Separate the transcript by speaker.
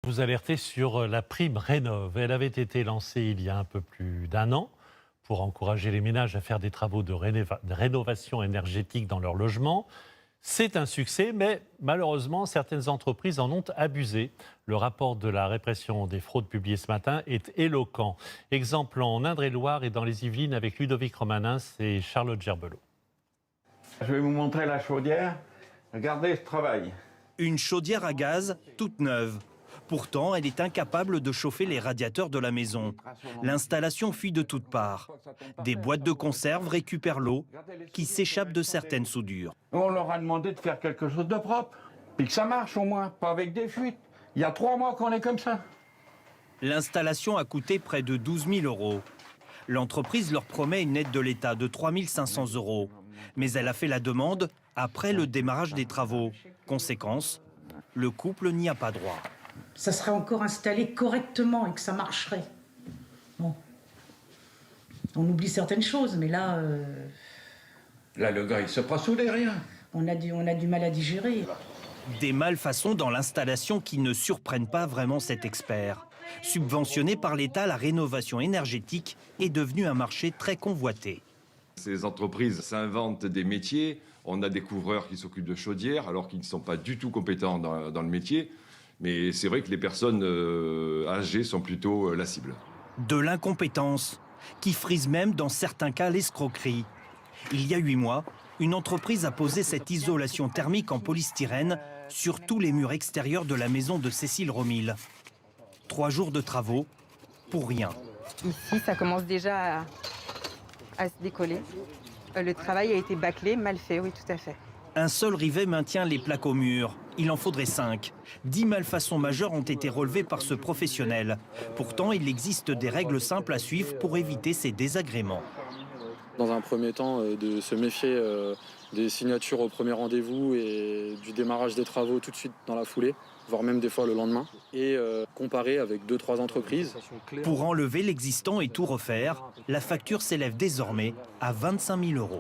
Speaker 1: Vous alertez sur la prime Rénov'. Elle avait été lancée il y a un peu plus d'un an pour encourager les ménages à faire des travaux de rénovation énergétique dans leur logement. C'est un succès, mais malheureusement, certaines entreprises en ont abusé. Le rapport de la répression des fraudes publié ce matin est éloquent. Exemple en Indre-et-Loire et dans les Yvelines avec Ludovic Romanins et Charlotte Gerbelot.
Speaker 2: Je vais vous montrer la chaudière. Regardez ce travail.
Speaker 3: Une chaudière à gaz toute neuve. Pourtant, elle est incapable de chauffer les radiateurs de la maison. L'installation fuit de toutes parts. Des boîtes de conserve récupèrent l'eau qui s'échappe de certaines soudures.
Speaker 2: On leur a demandé de faire quelque chose de propre. Puis que ça marche au moins, pas avec des fuites. Il y a 3 mois qu'on est comme ça.
Speaker 3: L'installation a coûté près de 12 000 €. L'entreprise leur promet une aide de l'État de 3 500 €. Mais elle a fait la demande après le démarrage des travaux. Conséquence, le couple n'y a pas droit.
Speaker 4: Ça serait encore installé correctement et que ça marcherait. Bon. On oublie certaines choses, mais là...
Speaker 2: Là, le gars, il se passe sous les rien.
Speaker 4: On a du mal à digérer.
Speaker 3: Des malfaçons dans l'installation qui ne surprennent pas vraiment cet expert. Subventionnée par l'État, la rénovation énergétique est devenue un marché très convoité.
Speaker 5: Ces entreprises s'inventent des métiers. On a des couvreurs qui s'occupent de chaudières alors qu'ils ne sont pas du tout compétents dans le métier. Mais c'est vrai que les personnes âgées sont plutôt la cible.
Speaker 3: De l'incompétence, qui frise même dans certains cas l'escroquerie. Il y a 8 mois, une entreprise a posé cette isolation thermique en polystyrène sur tous les murs extérieurs de la maison de Cécile Romil. 3 jours de travaux, pour rien.
Speaker 6: Ici, ça commence déjà à se décoller. Le travail a été bâclé, mal fait, oui, tout à fait.
Speaker 3: Un seul rivet maintient les plaques au mur. Il en faudrait 5. 10 malfaçons majeures ont été relevées par ce professionnel. Pourtant, il existe des règles simples à suivre pour éviter ces désagréments.
Speaker 7: Dans un premier temps, de se méfier des signatures au premier rendez-vous et du démarrage des travaux tout de suite dans la foulée, voire même des fois le lendemain, et comparer avec 2-3 entreprises.
Speaker 3: Pour enlever l'existant et tout refaire, la facture s'élève désormais à 25 000 €.